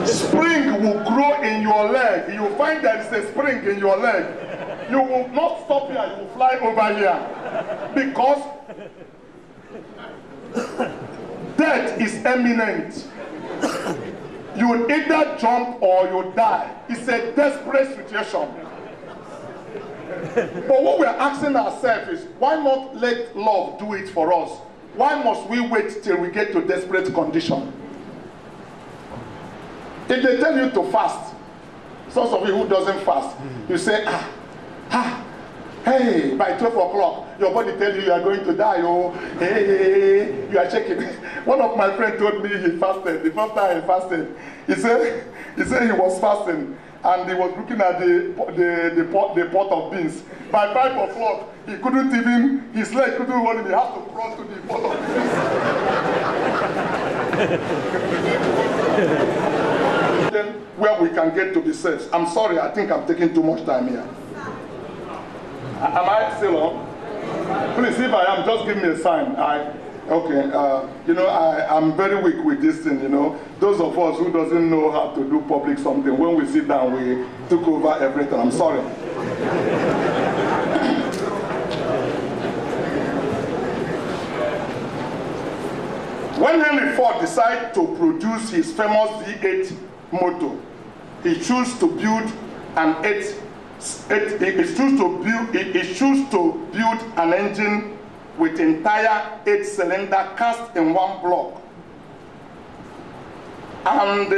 Spring will grow in your leg. You will find there is a spring in your leg. You will not stop here, you will fly over here. Because death is imminent. You will either jump or you die. It's a desperate situation. But what we are asking ourselves is, why not let love do it for us? Why must we wait till we get to desperate condition? If they tell you to fast, some of you who doesn't fast, you say, hey, by 12 o'clock, your body tells you you are going to die. Oh, hey, you are shaking. One of my friends told me he fasted. The first time he fasted, he said he was fasting, and he was looking at the pot of beans. By 5 o'clock, he couldn't even, his leg couldn't hold him. He had to cross to the pot of beans. Then where we can get to be safe. I'm sorry, I think I'm taking too much time here. Am I still on? Please, if I am, just give me a sign. I'm very weak with this thing, you know. Those of us who doesn't know how to do public something, when we sit down, we took over everything. I'm sorry. When Henry Ford decided to produce his famous V8 motor, he chose to build an engine with entire 8-cylinder cast in one block, and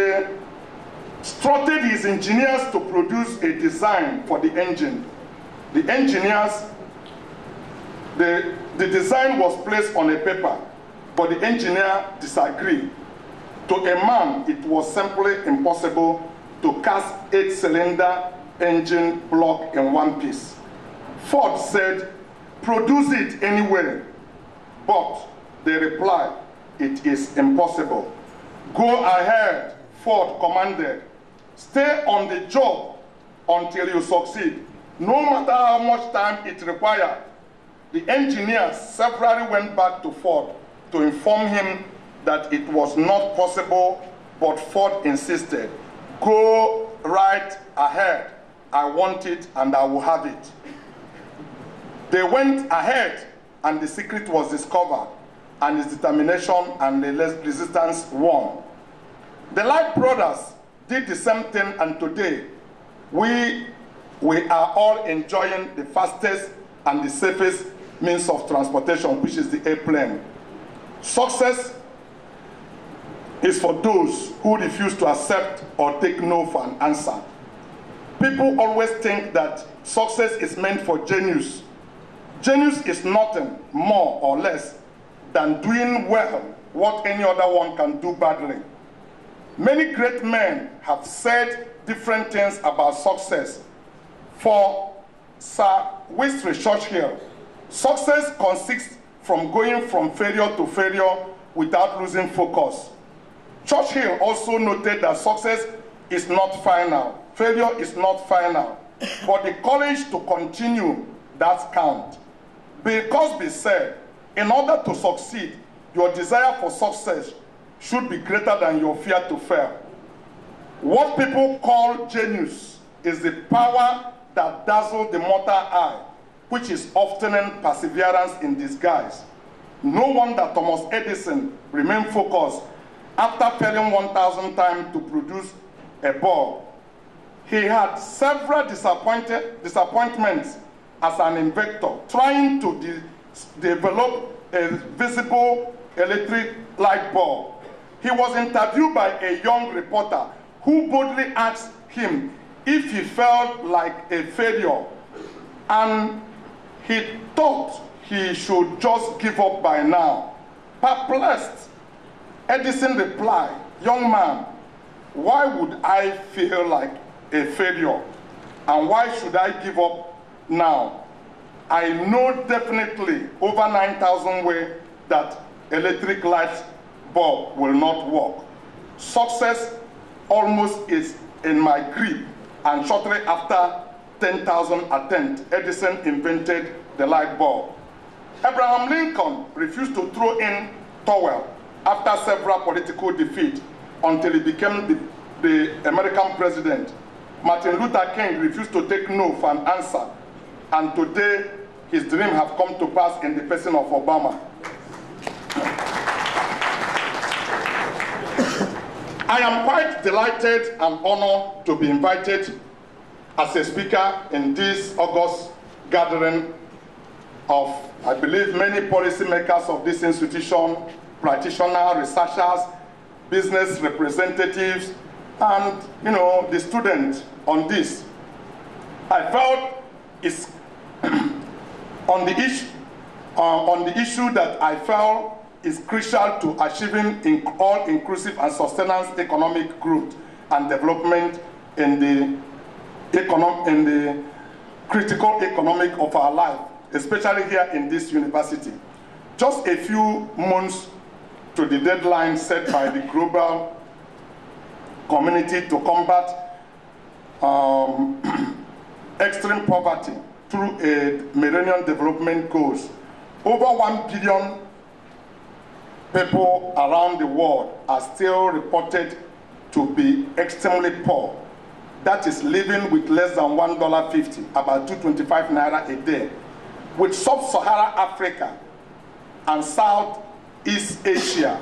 instructed his engineers to produce a design for the engine. The engineers, the design was placed on a paper, but the engineer disagreed. To a man, it was simply impossible to cast 8-cylinder engine block in one piece. Ford said, produce it anywhere. But they replied, it is impossible. Go ahead, Ford commanded. Stay on the job until you succeed, no matter how much time it required. The engineers severally went back to Ford to inform him that it was not possible, but Ford insisted, go right ahead. I want it and I will have it. They went ahead and the secret was discovered, and his determination and the resistance won. The Light brothers did the same thing, and today we are all enjoying the fastest and the safest means of transportation, which is the airplane. Success is for those who refuse to accept or take no for an answer. People always think that success is meant for genius. Genius is nothing more or less than doing well what any other one can do badly. Many great men have said different things about success. For Sir Winston Churchill, success consists from going from failure to failure without losing focus. Churchill also noted that success is not final, failure is not final, but the courage to continue, that's count. Bill Cosby said, in order to succeed, your desire for success should be greater than your fear to fail. What people call genius is the power that dazzles the mortal eye, which is often perseverance in disguise. No wonder Thomas Edison remained focused after failing 1,000 times to produce a bulb. He had several disappointments as an inventor, trying to develop a visible electric light bulb. He was interviewed by a young reporter who boldly asked him if he felt like a failure, and he thought he should just give up by now. Perplexed, Edison replied, young man, why would I feel like a failure? And why should I give up now? I know definitely over 9,000 ways that electric light bulb will not work. Success almost is in my grip, and shortly after 10,000 attempts, Edison invented the light bulb. Abraham Lincoln refused to throw in towel after several political defeats until he became the the American president. Martin Luther King refused to take no for an answer. And today, his dream have come to pass in the person of Obama. I am quite delighted and honored to be invited as a speaker in this August gathering of, I believe, many policymakers of this institution, practitioners, researchers, business representatives, and the students on this. I felt it's on the issue that I felt is crucial to achieving all-inclusive and sustainable economic growth and development in the critical economic of our life, especially here in this university. Just a few months to the deadline set by the global community to combat extreme poverty through a Millennium Development Goals, over 1 billion people around the world are still reported to be extremely poor. That is living with less than $1.50, about 225 naira a day. With sub-Saharan Africa and Southeast Asia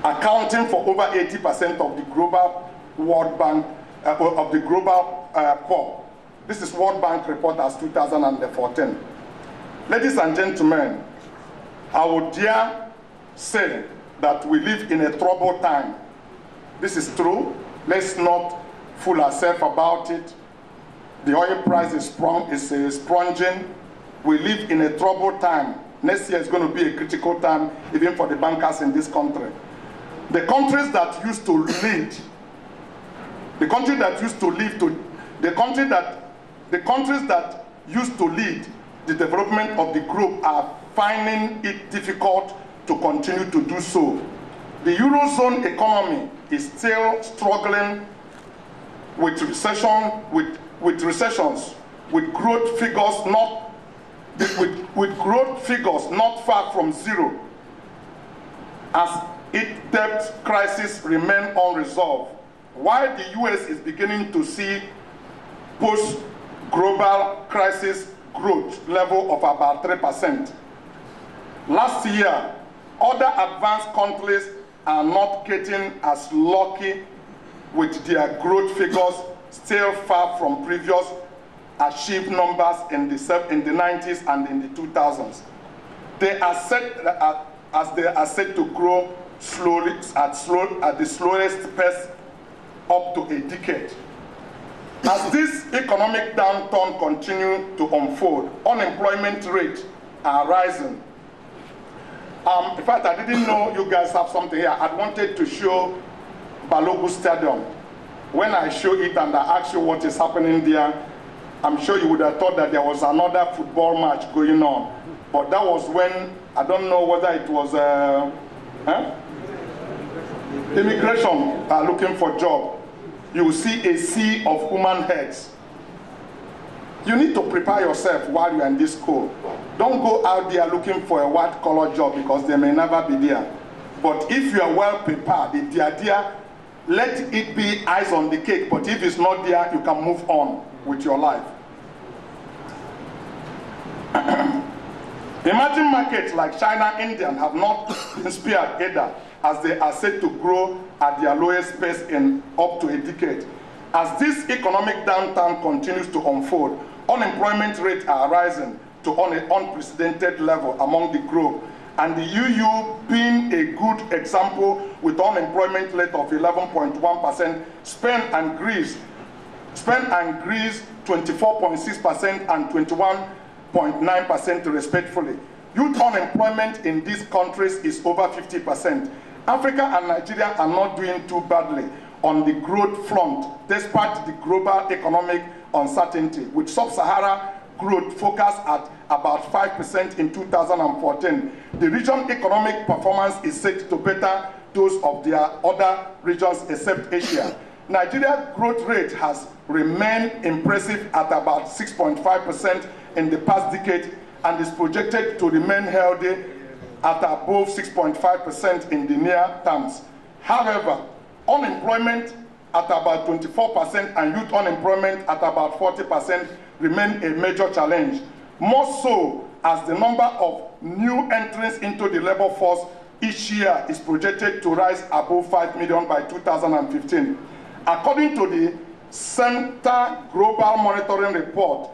accounting for over 80% of the global World Bank, of the global poor. This is World Bank report as 2014. Ladies and gentlemen, I would dare say that we live in a troubled time. This is true. Let's not fool ourselves about it. The oil price is plunging. We live in a troubled time. Next year is going to be a critical time, even for the bankers in this country. The countries that used to lead, the countries that used to lead the development of the group are finding it difficult to continue to do so. The Eurozone economy is still struggling with recessions, with growth figures not far from zero, as its debt crisis remains unresolved, while the US is beginning to see post-global crisis growth level of about 3%. Last year, other advanced countries are not getting as lucky with their growth figures, still far from previous achieved numbers in the 90s and in the 2000s. They are set to grow slowly at the slowest pace up to a decade. As this economic downturn continues to unfold, unemployment rates are rising. In fact, I didn't know you guys have something here. I wanted to show Balogun Stadium. When I show it and I ask you what is happening there, I'm sure you would have thought that there was another football match going on. But that was when, I don't know whether it was immigration looking for job. You will see a sea of human heads. You need to prepare yourself while you're in this school. Don't go out there looking for a white-collar job because they may never be there. But if you are well prepared, if they are there, let it be eyes on the cake. But if it's not there, you can move on with your life. Emerging markets like China, India have not been spared either, as they are set to grow at their lowest pace in up to a decade. As this economic downturn continues to unfold, unemployment rates are rising to an unprecedented level among the globe, and the EU being a good example with unemployment rate of 11.1%, Spain and Greece 24.6% and 21.9% respectively. Youth unemployment in these countries is over 50%. Africa and Nigeria are not doing too badly on the growth front, despite the global economic uncertainty, with sub-Saharan growth focused at about 5% in 2014. The region's economic performance is set to better those of their other regions except Asia. Nigeria's growth rate has remained impressive at about 6.5% in the past decade and is projected to remain healthy at above 6.5% in the near terms. However, unemployment at about 24% and youth unemployment at about 40% remain a major challenge. More so as the number of new entrants into the labor force each year is projected to rise above 5 million by 2015. According to the Center Global Monitoring Report,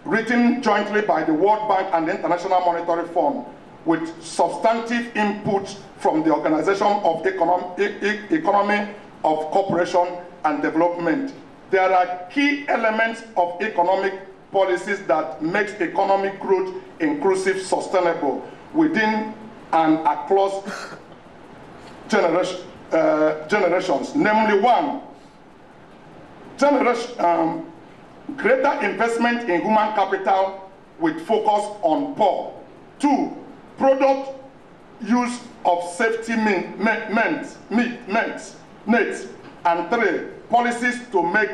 written jointly by the World Bank and the International Monetary Fund, with substantive input from the Organization of Economy of Cooperation and Development, there are key elements of economic policies that makes economic growth inclusive, sustainable within and across generations. Namely, one, greater investment in human capital with focus on poor. Two, product use of safety nets. And three, policies to make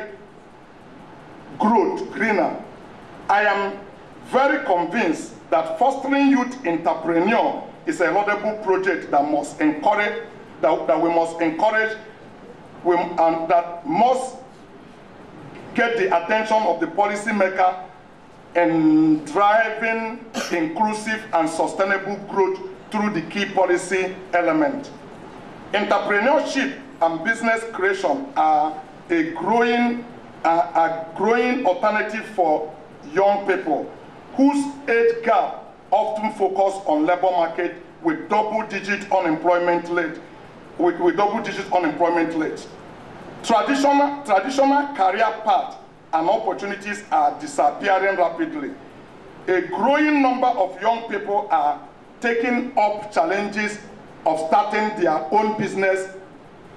growth greener. I am very convinced that fostering youth entrepreneur is a laudable project that must encourage, that we must encourage, and that must get the attention of the policymaker in driving inclusive and sustainable growth through the key policy element. Entrepreneurship and business creation are a growing alternative for young people whose age gap often focus on labor market with double-digit unemployment rate. Traditional career paths and opportunities are disappearing rapidly. A growing number of young people are taking up challenges of starting their own business,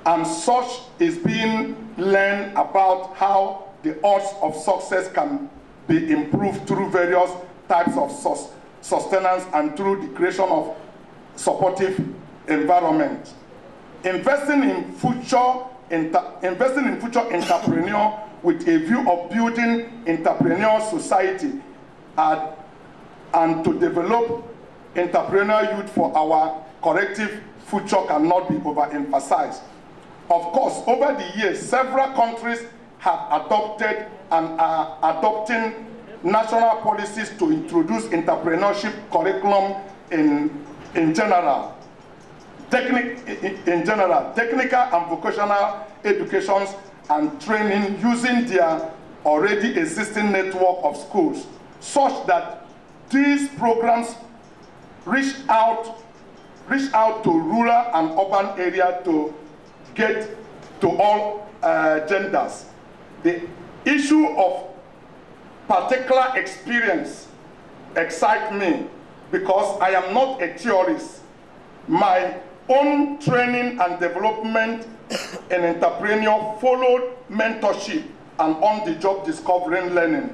and such is being learned about how the odds of success can be improved through various types of sustenance and through the creation of supportive environment. Investing in future entrepreneur with a view of building entrepreneurial society and to develop entrepreneurial youth for our collective future cannot be overemphasized. Of course, over the years, several countries have adopted and are adopting national policies to introduce entrepreneurship curriculum in general. Technical and vocational educations and training using their already existing network of schools, such that these programs reach out to rural and urban areas to get to all genders. The issue of particular experience excites me because I am not a theorist. My own training and development in entrepreneurship followed mentorship and on-the-job discovery and learning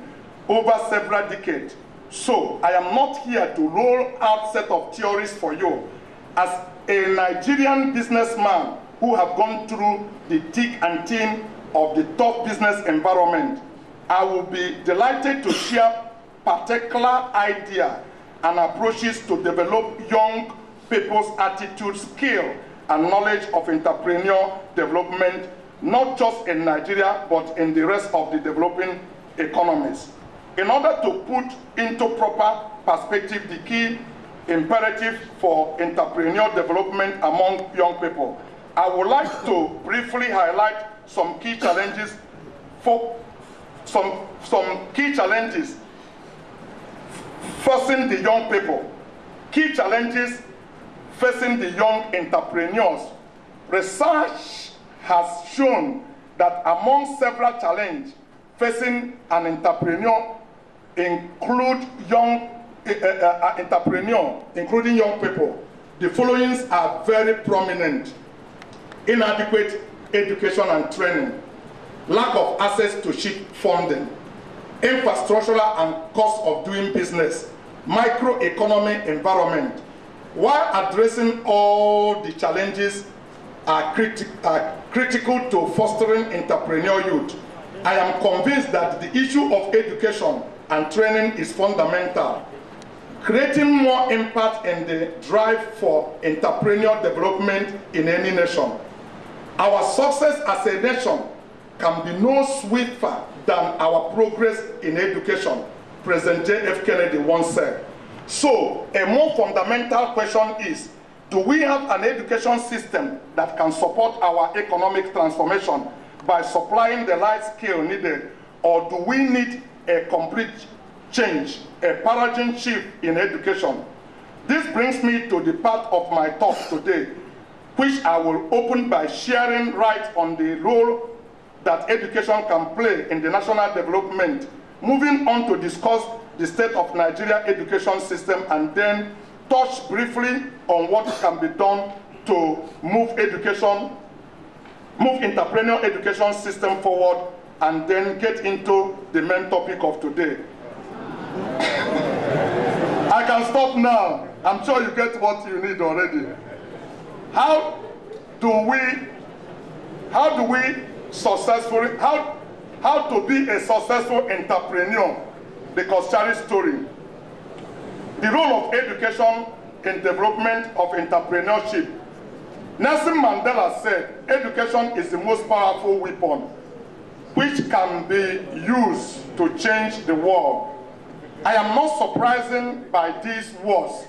over several decades. So I am not here to roll out a set of theories for you. As a Nigerian businessman who have gone through the thick and thin of the tough business environment, I will be delighted to share particular ideas and approaches to develop young people's attitude, skill, and knowledge of entrepreneurial development, not just in Nigeria, but in the rest of the developing economies. In order to put into proper perspective the key imperative for entrepreneurial development among young people, I would like to briefly highlight some key challenges facing the young people. Key challenges facing the young entrepreneurs. Research has shown that among several challenges facing an entrepreneur including young people. The following are very prominent: inadequate education and training, lack of access to cheap funding, infrastructural and cost of doing business, microeconomic environment. While addressing all the challenges are critical to fostering entrepreneurial youth, I am convinced that the issue of education and training is fundamental. Creating more impact in the drive for entrepreneurial development in any nation. Our success as a nation can be no swifter than our progress in education, President J.F. Kennedy once said. So, a more fundamental question is, do we have an education system that can support our economic transformation by supplying the life skill needed, or do we need a complete change, a paradigm shift in education? This brings me to the part of my talk today, which I will open by sharing light on the role that education can play in the national development, moving on to discuss the state of Nigeria education system, and then touch briefly on what can be done to move entrepreneurial education system forward, and then get into the main topic of today. I can stop now. I'm sure you get what you need already. How to be a successful entrepreneur? The Koschari story. The role of education in development of entrepreneurship. Nelson Mandela said, education is the most powerful weapon which can be used to change the world. I am not surprised by these words.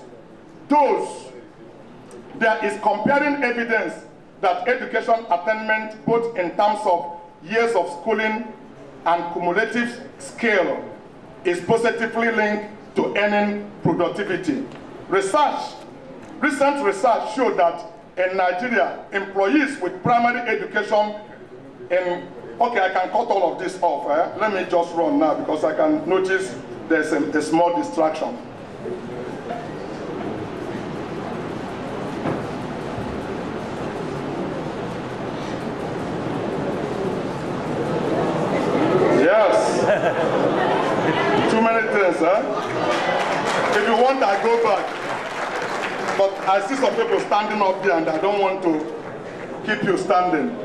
There is comparing evidence that education attainment, both in terms of years of schooling and cumulative scale, is positively linked to earning productivity. Recent research showed that in Nigeria, employees with primary education okay, I can cut all of this off. Let me just run now because I can notice there's a small distraction. Yes. Too many things, If you want, I go back. But I see some people standing up there and I don't want to keep you standing.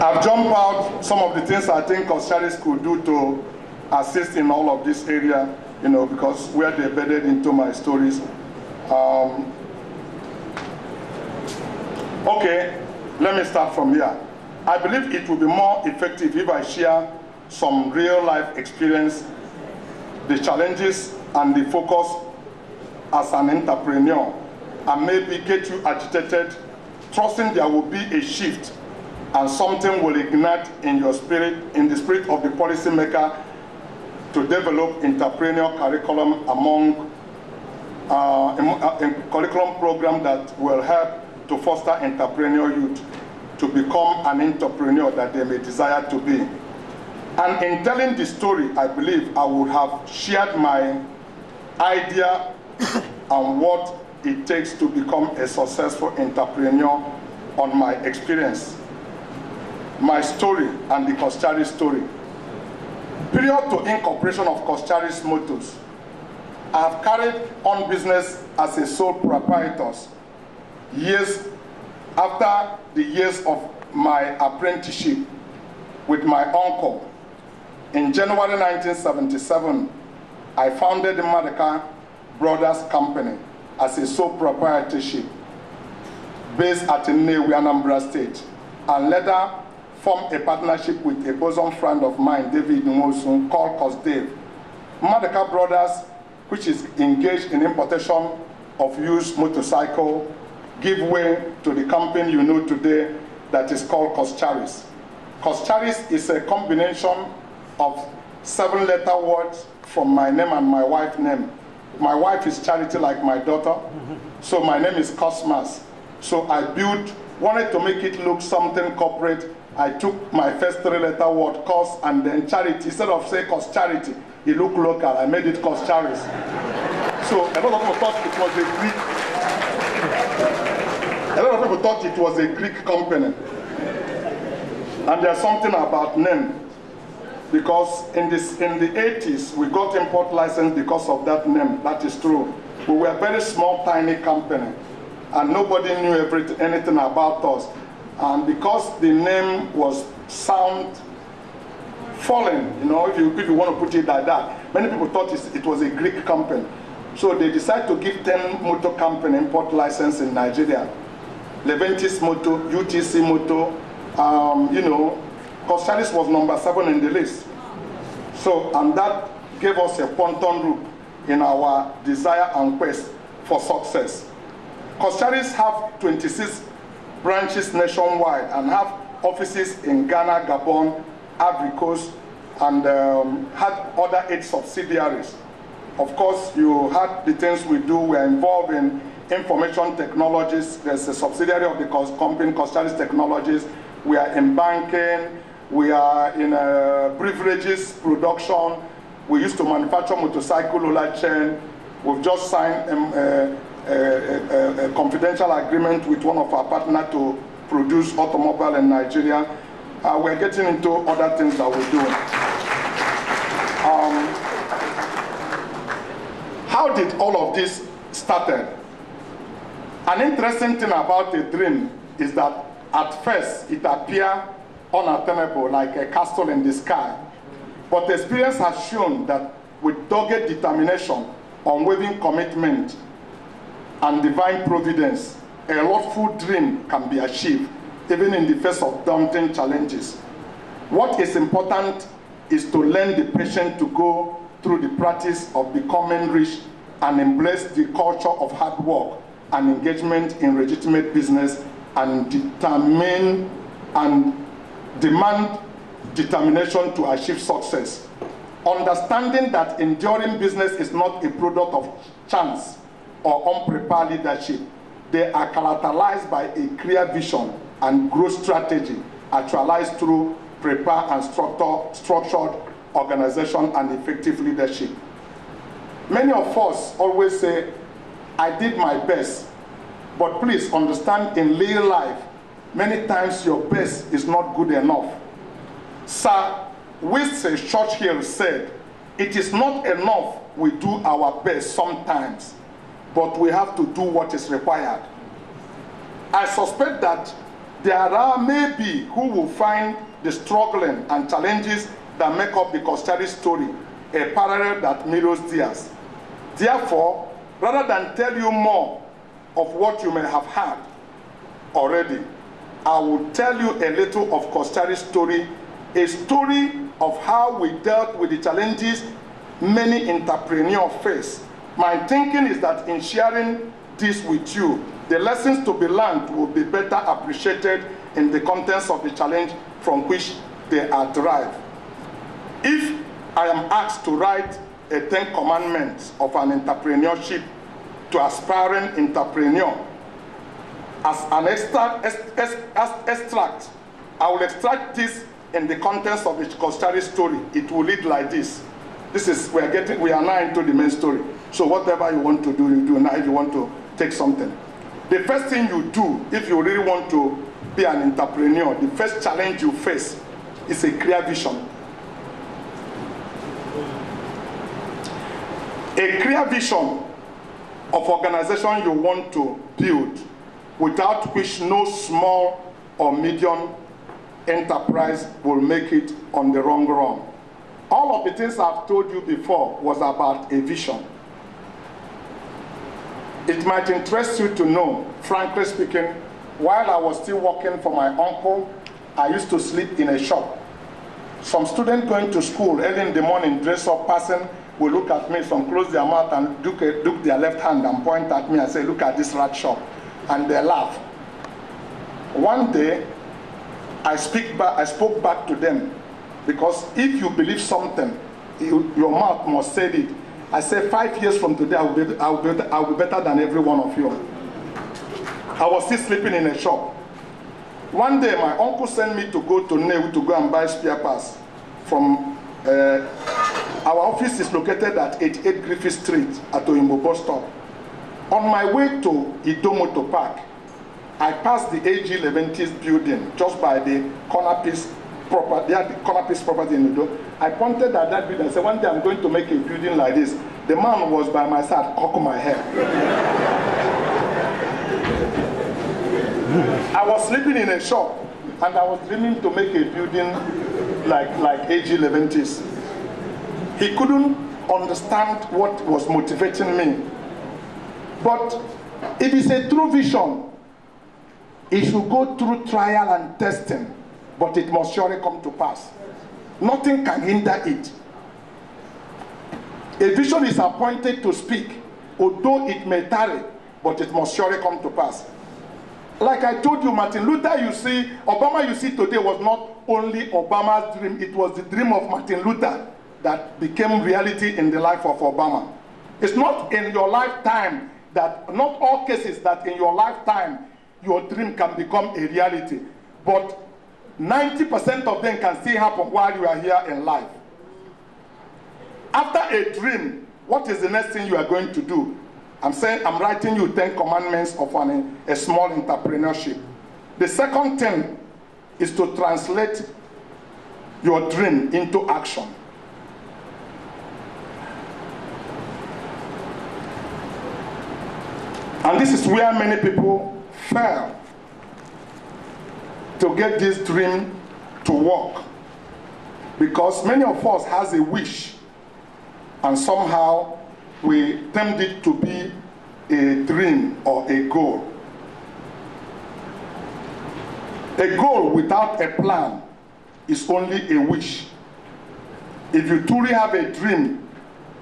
I've jumped out some of the things I think Koschari could do to assist in all of this area, you know, because where they embedded into my stories. Okay, let me start from here. I believe it will be more effective if I share some real life experience, the challenges and the focus as an entrepreneur, and maybe get you agitated, trusting there will be a shift and something will ignite in your spirit, in the spirit of the policymaker, to develop entrepreneurial curriculum among a curriculum program that will help to foster entrepreneurial youth to become an entrepreneur that they may desire to be. And in telling the story, I believe I would have shared my idea on what it takes to become a successful entrepreneur on my experience, my story, and the Koschari story. Prior to incorporation of Koschari's motors, I have carried on business as a sole proprietor years after the years of my apprenticeship with my uncle. In January 1977, I founded the Madaka Brothers Company as a sole proprietorship based at Nnewi, Anambra State, and later formed a partnership with a bosom friend of mine, David Nwosu, called COSDAVE. Madaka Brothers, which is engaged in importation of used motorcycle, give way to the company you know today that is called Koschari. Koschari is a combination of 7-letter words from my name and my wife's name. My wife is Charity like my daughter, so my name is Cosmas. So I wanted to make it look something corporate. I took my first 3-letter word, Cos, and then Charity. Instead of saying Koschari, it looked local. I made it Koschari. So a lot of people thought it was a Greek. A lot of people thought it was a Greek company. And there's something about name, because in the 80s we got import license because of that name. That is true. We were a very small, tiny company, and nobody knew anything about us. And because the name was sound foreign, you know, if you want to put it like that, many people thought it was a Greek company. So they decided to give 10 motor company import license in Nigeria. Leventis Motor, UTC Motor, you know, Coscharis was number 7 in the list. So, and that gave us a ponton route in our desire and quest for success. Coscharis have 26 branches nationwide and have offices in Ghana, Gabon, Ivory Coast, and had other 8 subsidiaries. Of course, you had the things we do. We're involved in information technologies. There's a subsidiary of the company, Coscharis Technologies. We are in banking. We are in beverages production. We used to manufacture motorcycle roller chain. We've just signed a confidential agreement with one of our partners to produce automobile in Nigeria. We're getting into other things that we do. How did all of this started? An interesting thing about a dream is that at first it appears unattainable, like a castle in the sky. But experience has shown that with dogged determination, unwavering commitment, and divine providence, a lawful dream can be achieved, even in the face of daunting challenges. What is important is to learn the patient to go through the practice of becoming rich and embrace the culture of hard work and engagement in legitimate business, and demand determination to achieve success. Understanding that enduring business is not a product of chance or unprepared leadership. They are characterized by a clear vision and growth strategy actualized through prepared and structured organization and effective leadership. Many of us always say, I did my best. But please understand, in real life, many times your best is not good enough. Sir Winston Churchill said, it is not enough we do our best sometimes, but we have to do what is required. I suspect that there are maybe who will find the struggling and challenges that make up the Coscharis story a parallel that mirrors theirs. Therefore, rather than tell you more of what you may have heard already, I will tell you a little of Coscharis' story, a story of how we dealt with the challenges many entrepreneurs face. My thinking is that in sharing this with you, the lessons to be learned will be better appreciated in the context of the challenge from which they are derived. If I am asked to write a 10 commandments of an entrepreneurship to aspiring entrepreneur, as an extract, I will extract this in the context of the Coscharis story. It will read like this. We are now into the main story. So whatever you want to do, you do. Now if you want to take something, the first thing you do, if you really want to be an entrepreneur, the first challenge you face is a clear vision. A clear vision of organization you want to build, without which no small or medium enterprise will make it on the long run. All of the things I've told you before was about a vision. It might interest you to know, frankly speaking, while I was still working for my uncle, I used to sleep in a shop. Some students going to school early in the morning, dress up, passing, will look at me, some close their mouth and look their left hand and point at me and say, look at this rat shop. And they laugh. One day, I spoke back to them, because if you believe something, your mouth must say it. I said, 5 years from today, I'll be better than every one of you. I was still sleeping in a shop. One day, my uncle sent me to go to Nnewi to go and buy spare parts from our office is located at 88 Griffith Street at Oyinbo bus stop. On my way to Idomoto Park, I passed the AG Leventis building just by the corner piece property. They had the corner piece property in Ido. I pointed at that building and said, one day I'm going to make a building like this. The man was by my side, cock my head. I was sleeping in a shop, and I was dreaming to make a building like AG Leventis. He couldn't understand what was motivating me. But if it's a true vision, it should go through trial and testing, but it must surely come to pass. Nothing can hinder it. A vision is appointed to speak, although it may tarry, but it must surely come to pass. Like I told you, Martin Luther, you see, Obama you see today was not only Obama's dream, it was the dream of Martin Luther that became reality in the life of Obama. It's not in your lifetime that, not all cases that in your lifetime your dream can become a reality, but 90% of them can still happen while you are here in life. After a dream, what is the next thing you are going to do? I'm writing you 10 commandments of a small entrepreneurship. The second thing is to translate your dream into action. And this is where many people fail to get this dream to work. Because many of us has a wish, and somehow we tend it to be a dream or a goal. A goal without a plan is only a wish. If you truly have a dream,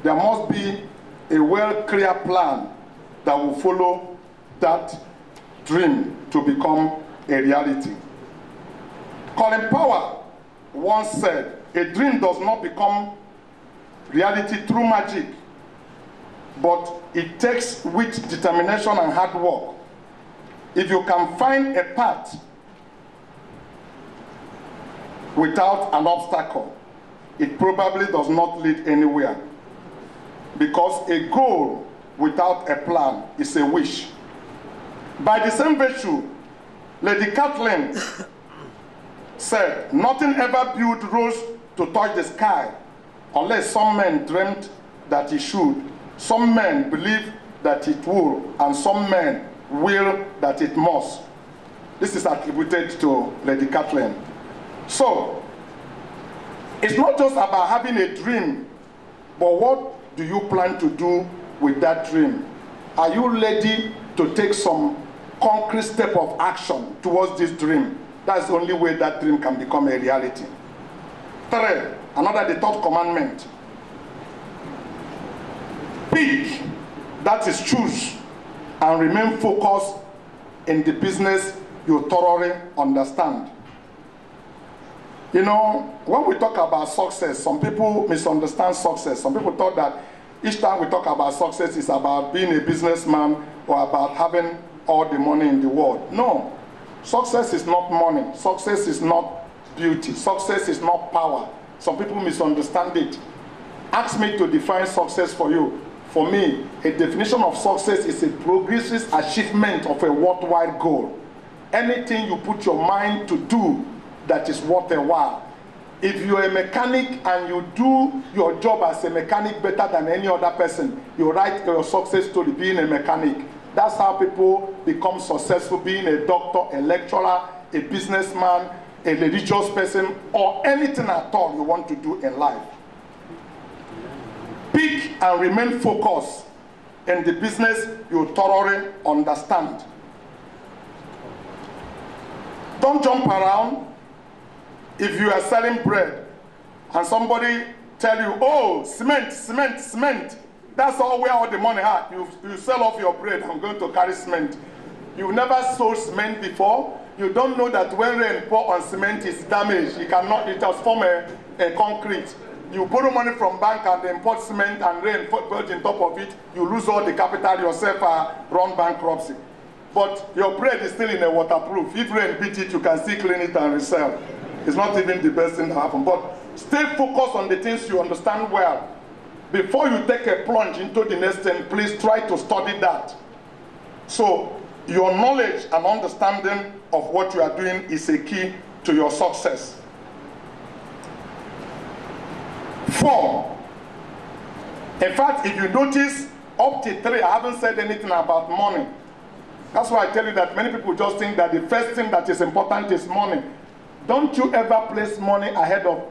there must be a well-clear plan that will follow that dream to become a reality. Colin Powell once said, a dream does not become reality through magic, but it takes with determination and hard work. If you can find a path without an obstacle, it probably does not lead anywhere. Because a goal without a plan is a wish. By the same virtue, Lady Kathleen said, nothing ever built rose to touch the sky unless some men dreamt that it should, some men believe that it will, and some men will that it must. This is attributed to Lady Kathleen. So, it's not just about having a dream, but what do you plan to do with that dream? Are you ready to take some concrete step of action towards this dream? That's the only way that dream can become a reality. Third, the third commandment. Pick, that is choose, and remain focused in the business you thoroughly understand. You know, when we talk about success, some people misunderstand success. Some people thought that each time we talk about success is about being a businessman or about having all the money in the world. No, success is not money. Success is not beauty. Success is not power. Some people misunderstand it. Ask me to define success for you. For me, a definition of success is a progressive achievement of a worthwhile goal. Anything you put your mind to do that is worth a while. If you're a mechanic and you do your job as a mechanic better than any other person, you write your success story being a mechanic. That's how people become successful, being a doctor, a lecturer, a businessman, a religious person, or anything at all you want to do in life. Pick and remain focused in the business you thoroughly understand. Don't jump around. If you are selling bread and somebody tell you, oh, cement, cement, cement, that's all where all the money are. You sell off your bread, I'm going to carry cement. You never sold cement before. You don't know that when rain pour on cement, it's damaged. It cannot, it has formed a concrete. You borrow money from bank and import cement and rain built on top of it. You lose all the capital yourself, run bankruptcy. But your bread is still in a waterproof. If rain beat it, you can still clean it and resell. It's not even the best thing to happen. But stay focused on the things you understand well. Before you take a plunge into the next thing, please try to study that. So your knowledge and understanding of what you are doing is a key to your success. 4, In fact, if you notice, up to 3, I haven't said anything about money. That's why I tell you that many people just think that the first thing that is important is money. Don't you ever place money ahead of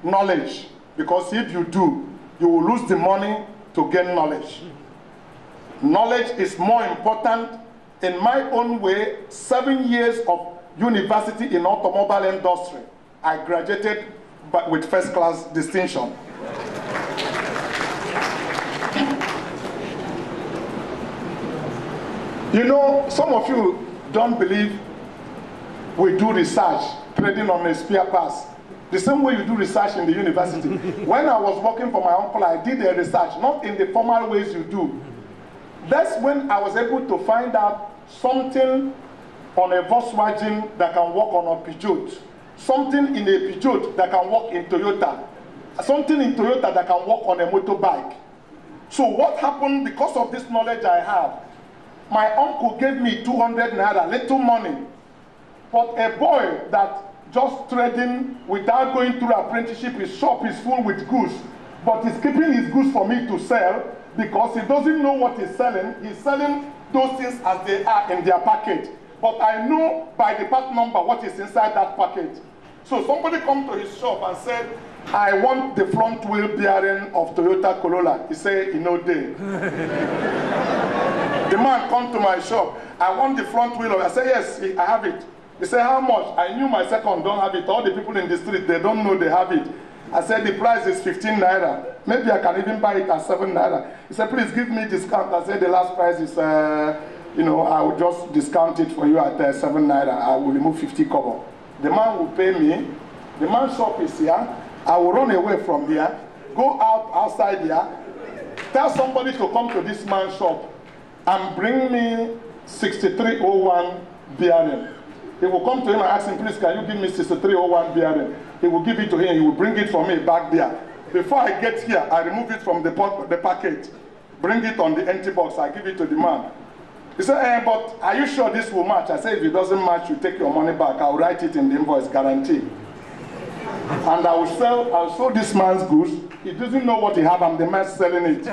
knowledge, because if you do, you will lose the money to gain knowledge. Knowledge is more important. In my own way, 7 years of university in automobile industry, I graduated with first class distinction. You know, some of you don't believe we do research, trading on a spare parts. The same way you do research in the university. When I was working for my uncle, I did a research, not in the formal ways you do. That's when I was able to find out something on a Volkswagen that can work on a Peugeot, something in a Peugeot that can work in Toyota, something in Toyota that can work on a motorbike. So what happened because of this knowledge I have? My uncle gave me 200 naira, little money. But a boy that just trading without going through apprenticeship, his shop is full with goods, but he's keeping his goods for me to sell because he doesn't know what he's selling. He's selling those things as they are in their package. But I know by the part number what is inside that package. So somebody come to his shop and said, I want the front wheel bearing of Toyota Corolla. He said, you know, day. The man come to my shop. I want the front wheel. I said, yes, I have it. He said, how much? I knew my second don't have it. All the people in the street, they don't know they have it. I said, the price is 15 naira. Maybe I can even buy it at 7 naira. He said, please give me discount. I said, the last price is, you know, I will just discount it for you at 7 naira. I will remove 50 kobo. The man will pay me. The man's shop is here. I will run away from here, go outside here, tell somebody to come to this man's shop and bring me 6301 bearing. He will come to him and ask him, please, can you give me 6301 bearing? He will give it to him. He will bring it for me back there. Before I get here, I remove it from the packet, bring it on the empty box. I give it to the man. He said, but are you sure this will match? I said, if it doesn't match, you take your money back. I'll write it in the invoice, guarantee. And I will sell this man's goods. He doesn't know what he has. I'm the man selling it.